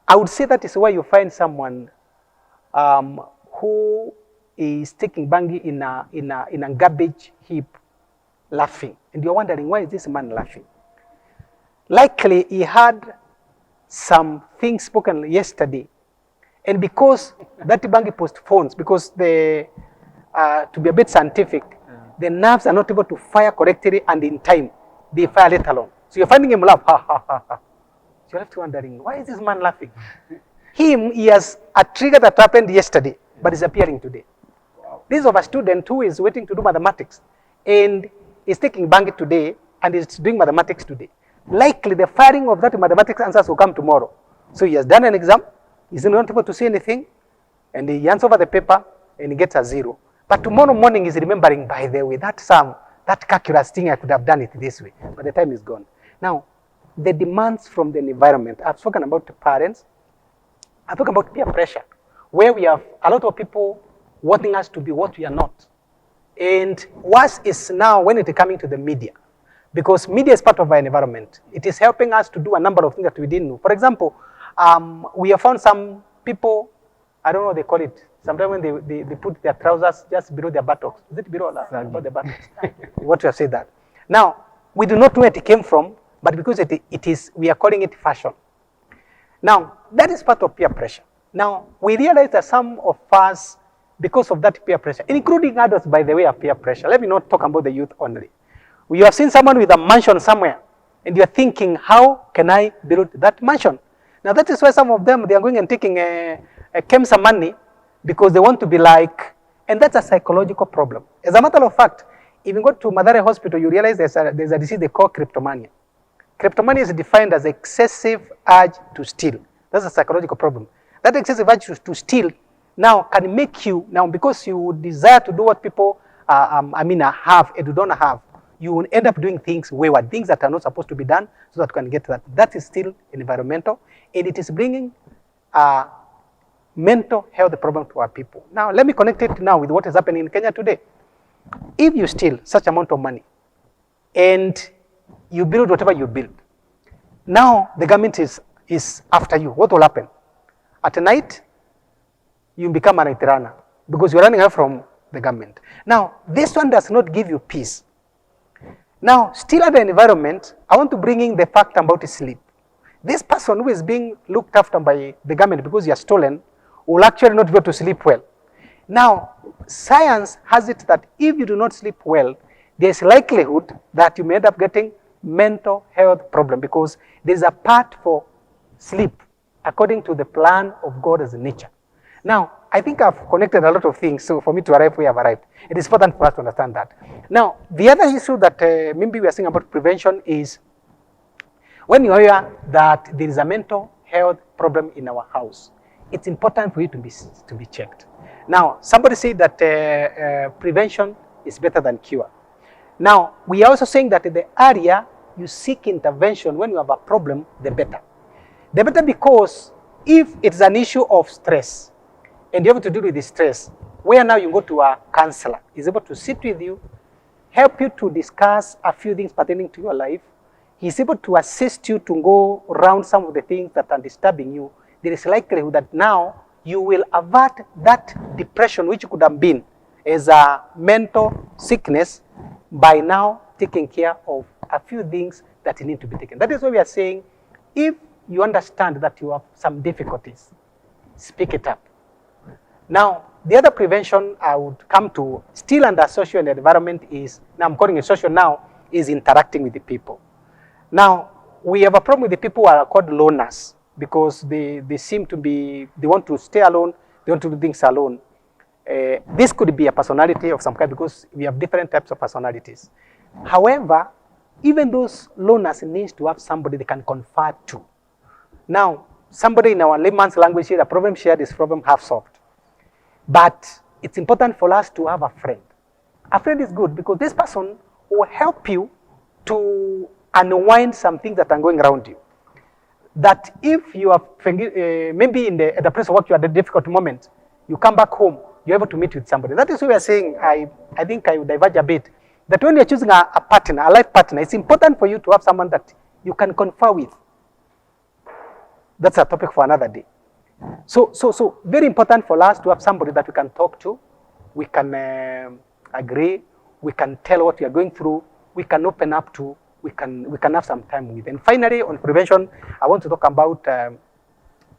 I would say that is where you find someone who is taking bangi in a garbage heap, laughing, and you're wondering, why is this man laughing? Likely he had some things spoken yesterday, and because that bangi postpones, because the to be a bit scientific, the nerves are not able to fire correctly and in time. They fire later on. So you're finding him laugh, ha ha ha ha. So you're left wondering, why is this man laughing? He has a trigger that happened yesterday, but is appearing today. Wow. This is of a student who is waiting to do mathematics, and is taking bangi today, and is doing mathematics today. Likely the firing of that mathematics answers will come tomorrow. So he has done an exam, he's not able to see anything, and he hands over the paper, and he gets a 0. But tomorrow morning he's remembering, by the way, that sum, that calculus thing, I could have done it this way, but the time is gone. Now, the demands from the environment, I've spoken about parents, I've spoken about peer pressure, where we have a lot of people wanting us to be what we are not. And worse is now when it is coming to the media, because media is part of our environment. It is helping us to do a number of things that we didn't know. For example, we have found some people, I don't know what they call it, sometimes when they put their trousers just below their buttocks. Is it below about the buttocks? What you have said that. Now, we do not know where it came from, but because it is, we are calling it fashion. Now, that is part of peer pressure. Now, we realize that some of us, because of that peer pressure, including adults, by the way, of peer pressure. Let me not talk about the youth only. You have seen someone with a mansion somewhere, and you are thinking, how can I build that mansion? Now, that is why some of them, they are going and taking a KEMSA money because they want to be like, and that's a psychological problem. As a matter of fact, if you go to Madare Hospital, you realize there's a disease they call kleptomania. Kleptomania is defined as excessive urge to steal. That's a psychological problem. That excessive urge to steal now can make you, now because you desire to do what people have and you don't have, you will end up doing things wayward, things that are not supposed to be done so that you can get that. That is still environmental, and it is bringing mental health problem to our people. Now, let me connect it now with what is happening in Kenya today. If you steal such amount of money and you build whatever you build, now the government is after you. What will happen? At night, you become a night runner because you're running away from the government. Now, this one does not give you peace. Now, still at the environment, I want to bring in the fact about sleep. This person who is being looked after by the government because he has stolen will actually not be able to sleep well. Now, science has it that if you do not sleep well, there's likelihood that you may end up getting mental health problem because there's a part for sleep according to the plan of God as nature. Now, I think I've connected a lot of things, so for me to arrive where I've arrived, it is important for us to understand that. Now, the other issue that maybe we are saying about prevention is when you hear that there is a mental health problem in our house, it's important for you to be checked. Now, somebody said that prevention is better than cure. Now, we are also saying that in the area you seek intervention when you have a problem, the better. The better because if it's an issue of stress and you're able to deal with the stress, where now you go to a counselor, is able to sit with you, help you to discuss a few things pertaining to your life. He's able to assist you to go around some of the things that are disturbing you. There is likelihood that now you will avert that depression, which could have been as a mental sickness, by now taking care of a few things that need to be taken. That is why we are saying, if you understand that you have some difficulties, speak it up. Now, the other prevention I would come to, still under social and environment is, now I'm calling it social now, is interacting with the people. Now, we have a problem with the people who are called loners because they seem to be, they want to stay alone, they want to do things alone. This could be a personality of some kind because we have different types of personalities. However, even those loners need to have somebody they can confide to. Now, somebody in our layman's language here, the problem shared is problem half solved. But it's important for us to have a friend. A friend is good because this person will help you to unwind some things that are going around you. That if you are maybe at the place of work you are at a difficult moment, you come back home, you're able to meet with somebody. That is why we are saying, I think I would diverge a bit, that when you're choosing a partner, a life partner, it's important for you to have someone that you can confer with. That's a topic for another day. So very important for us to have somebody that we can talk to, we can agree, we can tell what we are going through, we can open up to, we can have some time with. And finally, on prevention, I want to talk about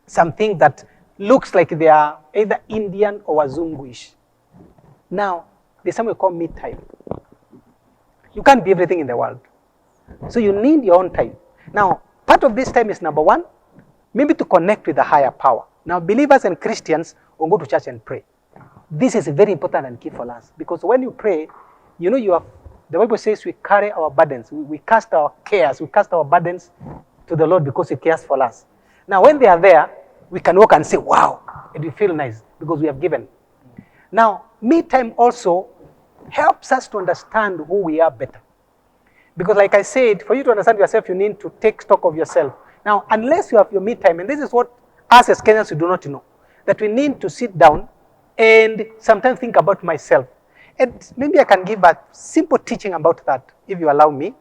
something that looks like they are either Indian or Wazunguish. Now, there's something we call me time. You can't be everything in the world. So you need your own time. Now, part of this time is number one, maybe to connect with the higher power. Now, believers and Christians will go to church and pray. This is very important and key for us, because when you pray, you know, the Bible says we carry our burdens, we cast our cares, we cast our burdens to the Lord because He cares for us. Now, when they are there, we can walk and say, wow, and we feel nice because we have given. Now, me time also helps us to understand who we are better. Because like I said, for you to understand yourself, you need to take stock of yourself. Now, unless you have your me time, and this is what us as Kenyans, we do not know, that we need to sit down and sometimes think about myself. And maybe I can give a simple teaching about that, if you allow me.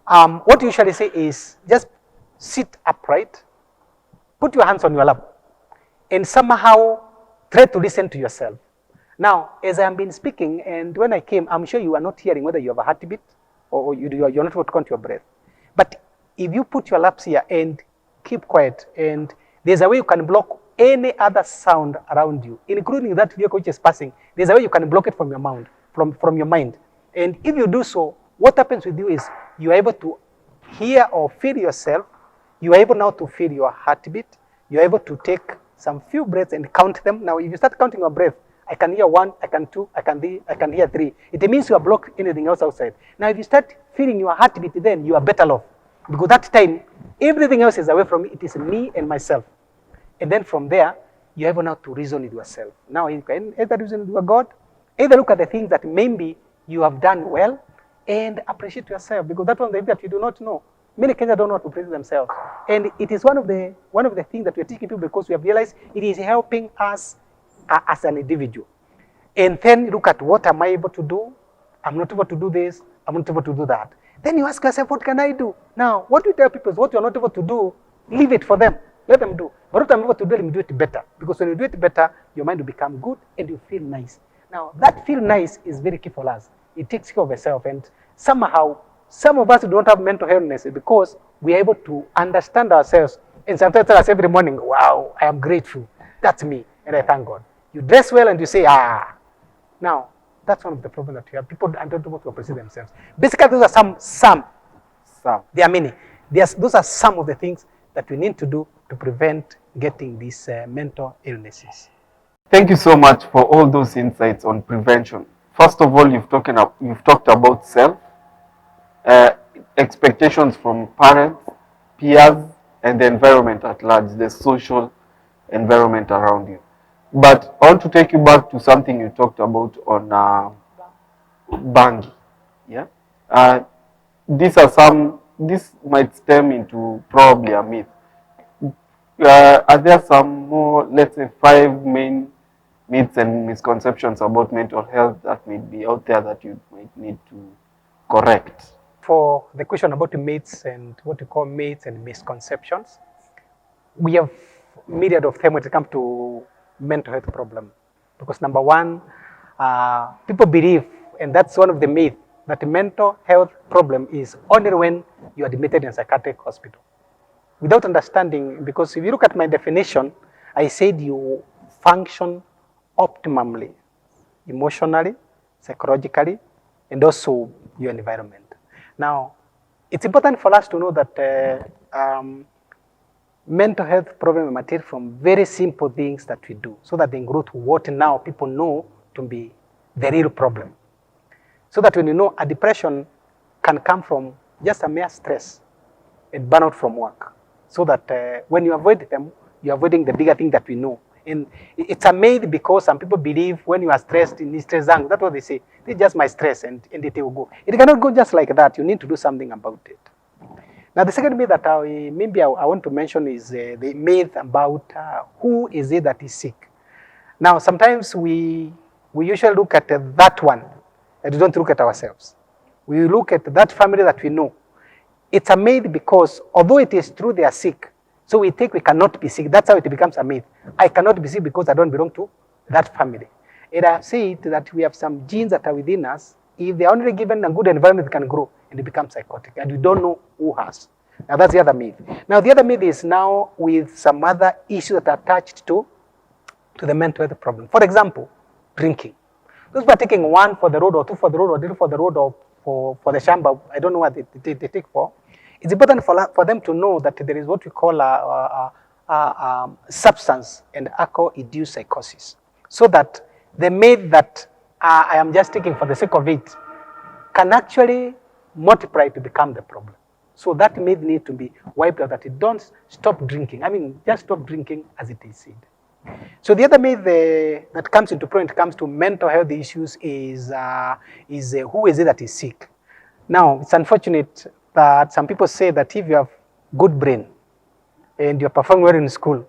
What you usually say is just sit upright, put your hands on your lap, and somehow try to listen to yourself. Now, as I have been speaking, and when I came, I'm sure you are not hearing whether you have a heartbeat or you're not able to count your breath. But if you put your laps here and keep quiet, and there's a way you can block any other sound around you, including that vehicle which is passing, there's a way you can block it from your mind, from your mind. And if you do so, what happens with you is you are able to hear or feel yourself. You are able now to feel your heartbeat. You are able to take some few breaths and count them. Now, if you start counting your breath, I can hear 1, I can 2, I can hear 3. It means you have blocked anything else outside. Now, if you start feeling your heartbeat, then you are better off. Because that time, everything else is away from me. It is me and myself. And then from there, you're able now to reason with yourself. Now, you can either reason with your God, either look at the things that maybe you have done well and appreciate yourself. Because that's one of the things that you do not know. Many Kenyans don't know how to praise themselves. And it is one of the things that we're teaching people, because we have realized it is helping us as an individual. And then look at, what am I able to do? I'm not able to do this. I'm not able to do that. Then you ask yourself, what can I do? Now, what we tell people is, what you're not able to do, leave it for them. Let them do. But what I'm able to do, let them do it better. Because when you do it better, your mind will become good and you feel nice. Now, that feel nice is very key for us. It takes care of yourself. And somehow, some of us don't have mental illness because we are able to understand ourselves. And sometimes tell us every morning, wow, I am grateful. That's me. And I thank God. You dress well and you say, ah. Now, that's one of the problems that we have. People are not able to appreciate themselves. Basically, those are some. There are many. Those are some of the things that we need to do to prevent getting these mental illnesses. Thank you so much for all those insights on prevention. First of all, you've talked about self, expectations from parents, peers, and the environment at large, the social environment around you. But I want to take you back to something you talked about on Bangi. Yeah, this might stem into probably a myth. Are there some more, let's say, 5 main myths and misconceptions about mental health that may be out there that you might need to correct? For the question about the myths and what we call myths and misconceptions, we have myriad of them when it comes to mental health problem. Because number one, people believe, and that's one of the myths, that the mental health problem is only when you are admitted in a psychiatric hospital. Without understanding, because if you look at my definition, I said you function optimally, emotionally, psychologically, and also your environment. Now, it's important for us to know that mental health problem material from very simple things that we do, so that they grow to what now people know to be the real problem. So that when you know a depression can come from just a mere stress and burnout from work. So that when you avoid them, you're avoiding the bigger thing that we know. And it's a myth, because some people believe when you are stressed, in stress, that's what they say. It's just my stress and it will go. It cannot go just like that. You need to do something about it. Now, the second myth that I want to mention is the myth about who is it that is sick. Now, sometimes we usually look at that one, and we don't look at ourselves. We look at that family that we know. It's a myth, because although it is true they are sick, So we think we cannot be sick. That's how it becomes a myth. I cannot be sick because I don't belong to that family. And I have said that we have some genes that are within us. If they are only given a good environment, they can grow and they become psychotic. And we don't know who has. Now that's the other myth. Now the other myth is now with some other issues that are attached to the mental health problem. For example, drinking. Those who are taking 1 for the road or 2 for the road or 3 for the road or for the shamba, I don't know what they take for. It's important for them to know that there is what we call a substance and alcohol-induced psychosis. So that the myth that I am just taking for the sake of it can actually multiply to become the problem. So that myth needs to be wiped out, that it don't stop drinking. I mean, just stop drinking as it is said. So the other myth that comes into play when it comes to mental health issues is who is it that is sick? Now, it's unfortunate that some people say that if you have good brain and you're performing well in school,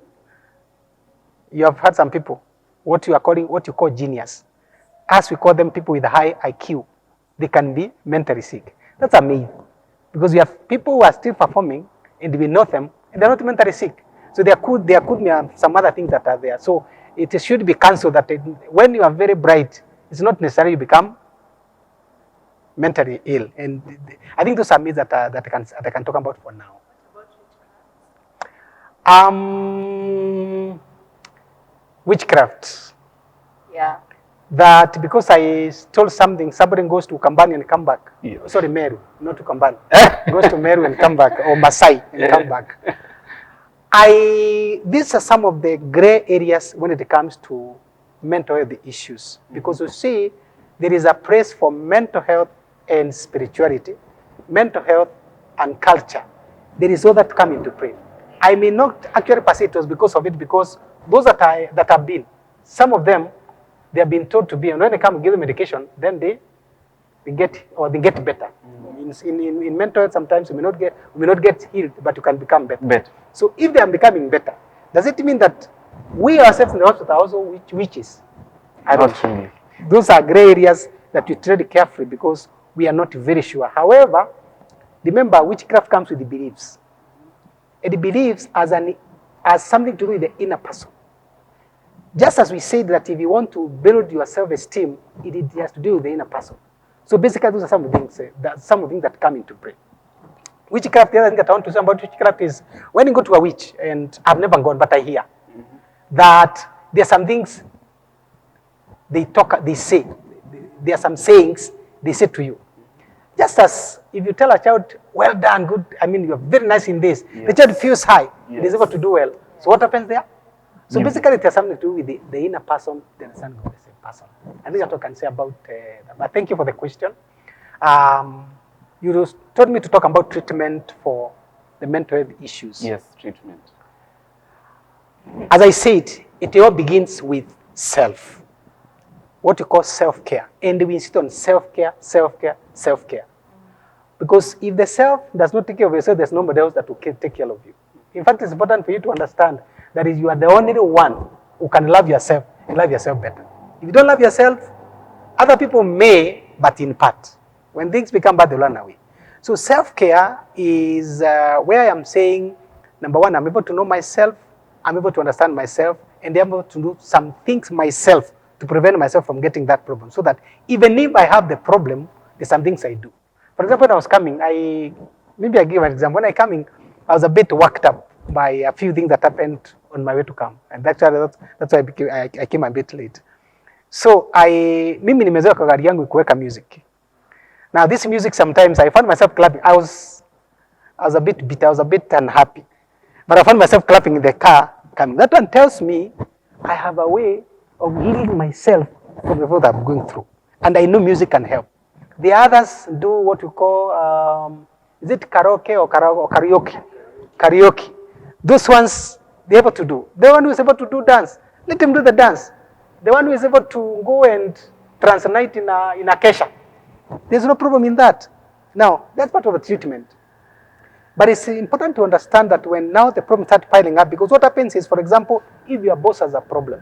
you have had some people, what you call genius. As we call them, people with high IQ, they can be mentally sick. That's a myth. Because we have people who are still performing and we know them and they're not mentally sick. So there could be some other things that are there. So it should be cancelled that when you are very bright, it's not necessarily you become mentally ill. And I think those are myths that I can talk about for now. Witchcraft. Yeah. That because I told something, somebody goes to Kambani and come back. Yeah. Sorry, Meru, not to Kambani. Goes to Meru and come back, or Masai and come back. These are some of the gray areas when it comes to mental health issues. Because you see, there is a place for mental health and spirituality, mental health and culture. There is all that come into play. I may not actually pass it was because of it, because those that have been, some of them, they have been told to be, and when they come and give them medication, then they get better. In mental health, sometimes you may not get healed, but you can become better. So if they are becoming better, does it mean that we ourselves in the hospital are also witches? I don't know. Those are gray areas that we tread carefully because we are not very sure. However, remember, witchcraft comes with the beliefs. And the beliefs as something to do with the inner person. Just as we said that if you want to build your self-esteem, it has to do with the inner person. So basically, those are some of the things that come into play. Witchcraft, the other thing that I want to say about witchcraft is when you go to a witch, and I've never gone, but I hear that there are some things they say. There are some sayings they say to you. Just as if you tell a child, well done, good, I mean, you're very nice in this, the child feels high, is able to do well. So what happens there? So basically, it has something to do with the inner person, the understanding of the same person. I think that's what I can say about that. But thank you for the question. You told me to talk about treatment for the mental health issues. Yes, treatment. As I said, it all begins with self. What you call self-care. And we insist on self-care, self-care, self-care. Because if the self does not take care of yourself, there's nobody else that will take care of you. In fact, it's important for you to understand that is you are the only one who can love yourself and love yourself better. If you don't love yourself, other people may, but in part. When things become bad, they run away. So self-care is where I am saying, number one, I'm able to know myself, I'm able to understand myself, and I'm able to do some things myself to prevent myself from getting that problem. So that even if I have the problem, there's some things I do. For example, when I was coming, maybe I give an example. When I coming, I was a bit worked up by a few things that happened on my way to come. And actually, that's why I came a bit late. So mimi nimezoea kwa gari yangu kuweka music. Now this music sometimes I found myself clapping. I was a bit bitter, I was a bit unhappy. But I found myself clapping in the car coming. That one tells me I have a way of healing myself from the thought I'm going through. And I know music can help. The others do what we call, is it karaoke or karaoke? Karaoke. Those ones, they're able to do. The one who is able to do dance, let him do the dance. The one who is able to go and translate in a kesha, there's no problem in that. Now, that's part of the treatment. But it's important to understand that when now the problems start piling up, because what happens is, for example, if your boss has a problem,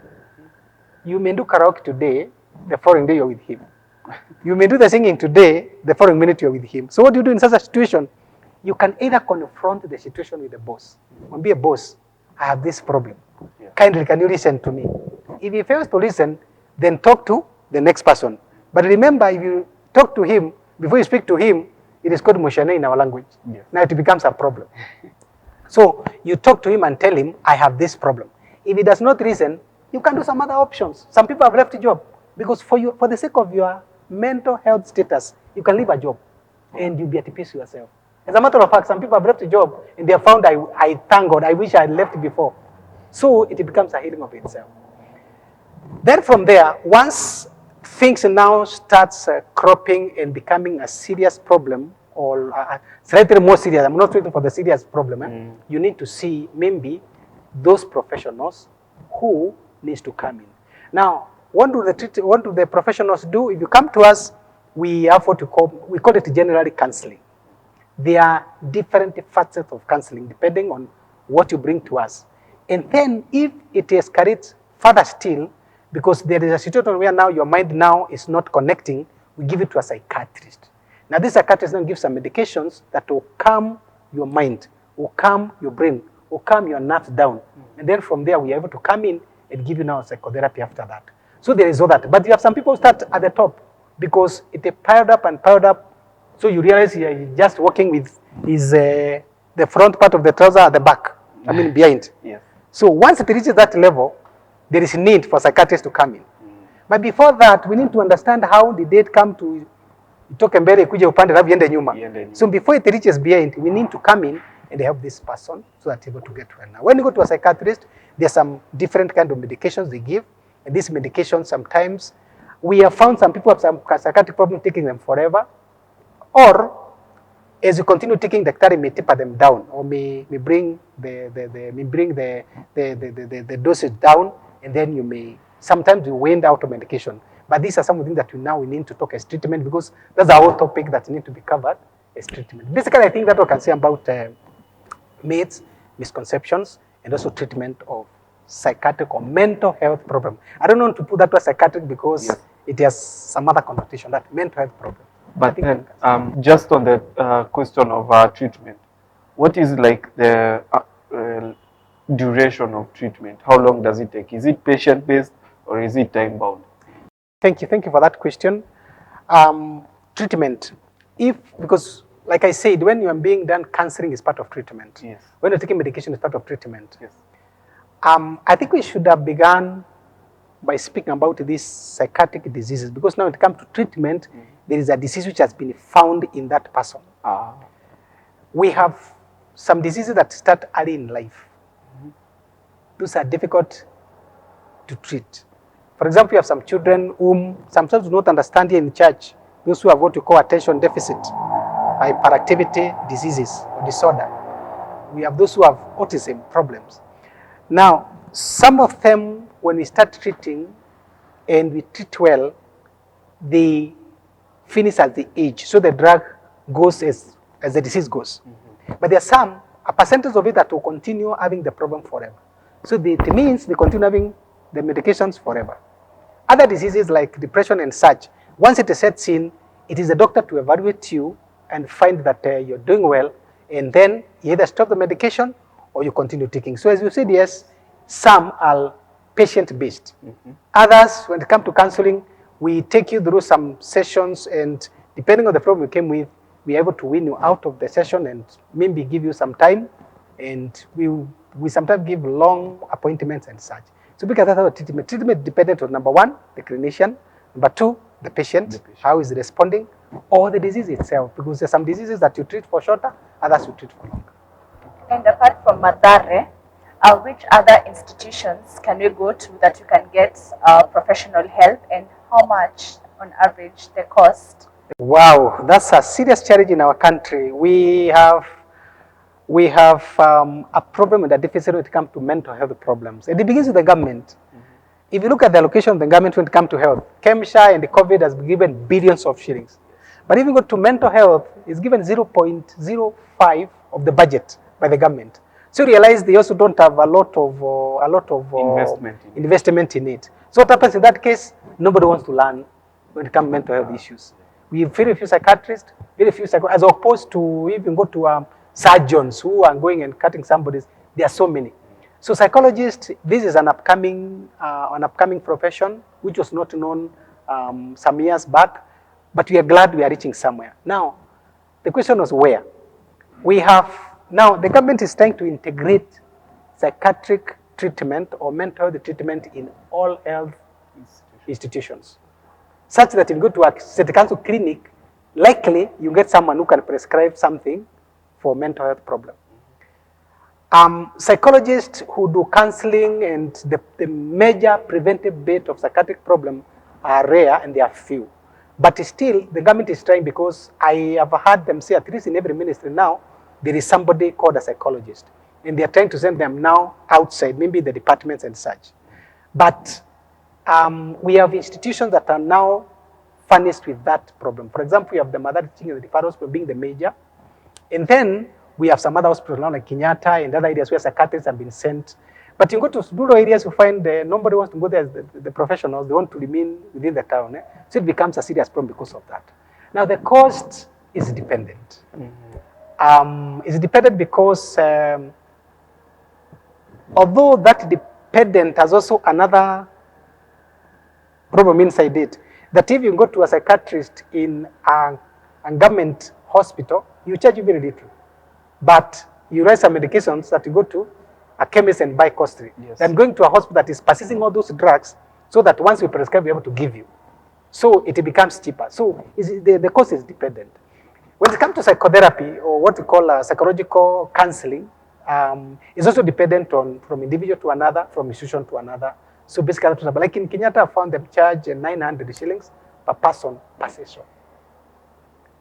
you may do karaoke today, the following day you're with him. You may do the singing today, the following minute you're with him. So what do you do in such a situation? you can either confront the situation with the boss. Be a boss, I have this problem. Yeah. Kindly, can you listen to me? If he fails to listen, then talk to the next person. But remember, if you talk to him, before you speak to him, it is called moshane in our language. Yeah. Now it becomes a problem. So you talk to him and tell him, I have this problem. If he does not listen, you can do some other options. Some people have left a job because for the sake of your mental health status, you can leave a job and you'll be at peace with yourself. As a matter of fact, some people have left a job and they have found, I thank God, I wish I had left before. So it becomes a healing of itself. Then from there, once things now starts cropping and becoming a serious problem, or slightly more serious, I'm not waiting for the serious problem, you need to see maybe those professionals who needs to come in. Now, what do the professionals do? If you come to us, we have what we call it generally counseling. There are different facets of counseling depending on what you bring to us. And then if it escalates further still, because there is a situation where now your mind now is not connecting, we give it to a psychiatrist. Now this psychiatrist now gives some medications that will calm your mind, will calm your brain, will calm your nerves down. And then from there, we are able to come in and give you now psychotherapy after that. So there is all that. But you have some people who start at the top because it piled up and piled up. So you realize you're just working with the front part of the trouser at the back, I mean behind. Yes. So once it reaches that level, there is a need for psychiatrists to come in. But before that, we need to understand how did it come to itoke mbele kuja upande alafu iende nyuma. So before it reaches behind, we need to come in and help this person so that able to get well. Now, when you go to a psychiatrist, there are some different kind of medications they give. And these medications, sometimes, we have found some people have some psychiatric problem taking them forever. Or, as you continue taking the daktari may taper them down, or may bring the dosage down, and then you may, sometimes you wind out of medication. But these are some of the things that we need to talk as treatment, because that's the whole topic that need to be covered as treatment. Basically, I think that we can say about myths, misconceptions, and also treatment of psychiatric or mental health problem. I don't want to put that to a psychiatric because it has some other connotation, that mental health problem. But then, just on the question of treatment, what is like the duration of treatment? How long does it take? Is it patient-based or is it time-bound? Thank you for that question. Treatment, because like I said, when you are being done, counseling is part of treatment. Yes. When you're taking medication, is part of treatment. Yes. I think we should have begun by speaking about these psychiatric diseases, because now when it comes to treatment, there is a disease which has been found in that person. We have some diseases that start early in life. Those are difficult to treat. For example, you have some children whom sometimes do not understand here in church, those who have what we call attention deficit, hyperactivity diseases or disorder. We have those who have autism problems. Now, some of them, when we start treating and we treat well, they finish at the age. So the drug goes as the disease goes. But there are some, a percentage of it that will continue having the problem forever. So it means they continue having the medications forever. Other diseases like depression and such, once it sets in, it is the doctor to evaluate you and find that you're doing well, and then you either stop the medication or you continue taking. So as you said, yes, some are patient-based. Others, when it comes to counseling, we take you through some sessions, and depending on the problem you came with, we're able to win you out of the session and maybe give you some time, and we sometimes give long appointments and such. So because that's our treatment. Treatment dependent on number one, the clinician, number two, the patient, how is he responding, or the disease itself, because there are some diseases that you treat for shorter, others you treat for longer. And apart from Madare, which other institutions can we go to that you can get professional help, and how much on average the cost? Wow, that's a serious challenge in our country. We have a problem with a deficit when it comes to mental health problems. And it begins with the government. If you look at the allocation of the government when it comes to health, KEMSHA and the COVID has given billions of shillings. But if you go to mental health, it's given 0.05 of the budget by the government. So you realize they also don't have a lot of investment in it. So what happens in that case? Nobody wants to learn when it comes to mental health issues. We have very few psychiatrists, very few as opposed to even go to surgeons who are going and cutting somebody's. There are so many. So psychologists, this is an upcoming profession which was not known some years back, but we are glad we are reaching somewhere. Now, the question was where? We have, now the government is trying to integrate psychiatric treatment or mental health treatment in all health institutions, such that if you go to a city council clinic, likely you get someone who can prescribe something for mental health problem. Psychologists who do counseling and the major preventive bit of psychiatric problem are rare and they are few. But still, the government is trying, because I have heard them say, at least in every ministry now, there is somebody called a psychologist. And they are trying to send them now outside, maybe the departments and such. But we have institutions that are now furnished with that problem. For example, we have the mother teaching and the referral hospital being the major. And then we have some other hospitals now like Kenyatta and other areas where psychiatrists have been sent. But you go to rural areas, you find nobody wants to go there, the professionals, they want to remain within the town. So it becomes a serious problem because of that. Now the cost is dependent. It's dependent because although that dependent has also another problem inside it, that if you go to a psychiatrist in a government hospital, you charge you very little. But you write some medications that you go to a chemist and buy costly. Yes. Then going to a hospital that is processing all those drugs so that once we prescribe, we're able to give you. So it becomes cheaper. So the cost is dependent. When it comes to psychotherapy, or what we call psychological counseling, it's also dependent on from individual to another, from institution to another. So basically, like in Kenyatta, I found them charge 900 shillings per person per session.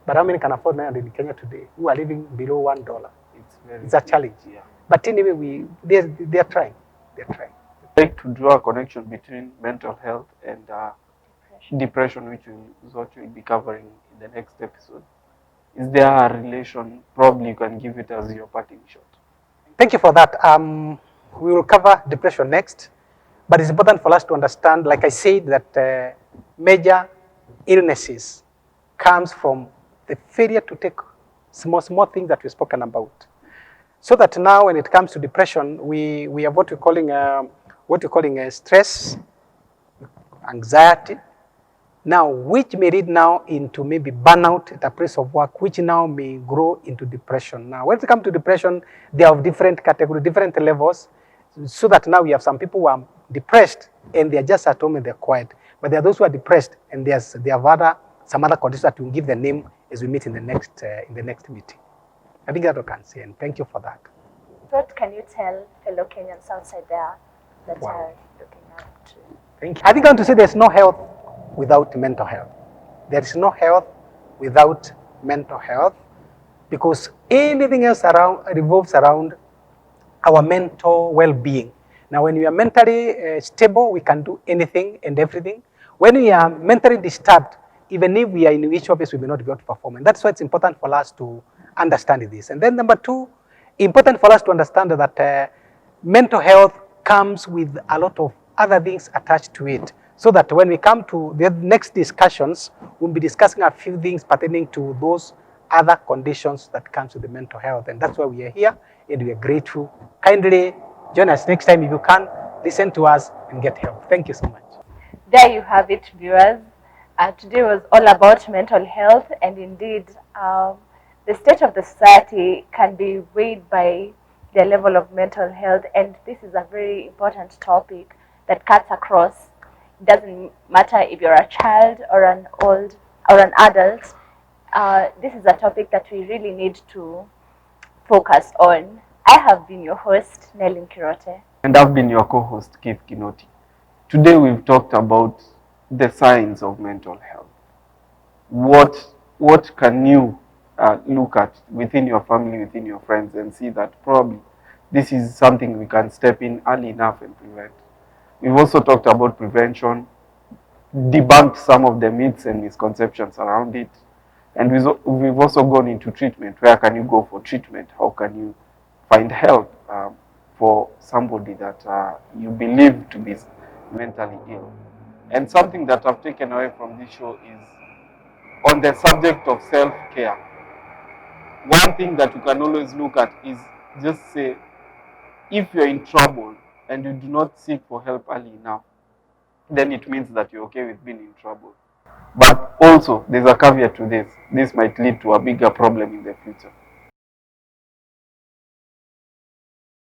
But how many can afford 900 in Kenya today who are living below $1? It's a challenge. Yeah. But anyway, they're trying. They're trying. I'd like to draw a connection between mental health and depression, which is what we'll be covering in the next episode. Is there a relation? Probably you can give it as your parting shot. Thank you for that. We will cover depression next, but it's important for us to understand, like I said, that major illnesses comes from the failure to take small things that we've spoken about. So that now when it comes to depression, we have what we're calling stress, anxiety, now which may lead now into maybe burnout at a place of work, which now may grow into depression. Now when it comes to depression, they are of different categories, different levels, so that now we have some people who are depressed and they're just at home and they're quiet. But there are those who are depressed and they have some other conditions that we'll give the name as we meet in the next meeting. I think that I can say, and thank you for that. What can you tell fellow Kenyans outside there that are looking up to? Thank you. I think I want to say there's no health without mental health. There is no health without mental health, because anything else revolves around our mental well-being. Now, when we are mentally stable, we can do anything and everything. When we are mentally disturbed, even if we are in which office, we may not be able to perform. And that's why it's important for us to understand this. And then number two, important for us to understand that mental health comes with a lot of other things attached to it. So that when we come to the next discussions, we'll be discussing a few things pertaining to those other conditions that comes with the mental health. And that's why we are here, and we are grateful. Kindly join us next time if you can. Listen to us and get help. Thank you so much. There you have it, viewers. Today was all about mental health, and indeed, the state of the society can be weighed by the level of mental health, and this is a very important topic that cuts across. It doesn't matter if you're a child or an adult. This is a topic that we really need to focus on. I have been your host, Nelly Kirote. And I've been your co-host, Keith Kinoti. Today we've talked about the signs of mental health. What can you look at within your family, within your friends, and see that probably this is something we can step in early enough and prevent. We've also talked about prevention, debunked some of the myths and misconceptions around it, and we've also gone into treatment. Where can you go for treatment? How can you find help for somebody that you believe to be mentally ill? And something that I've taken away from this show is on the subject of self-care, one thing that you can always look at is just say, if you're in trouble and you do not seek for help early enough, then it means that you're okay with being in trouble. But also, there's a caveat to this. This might lead to a bigger problem in the future.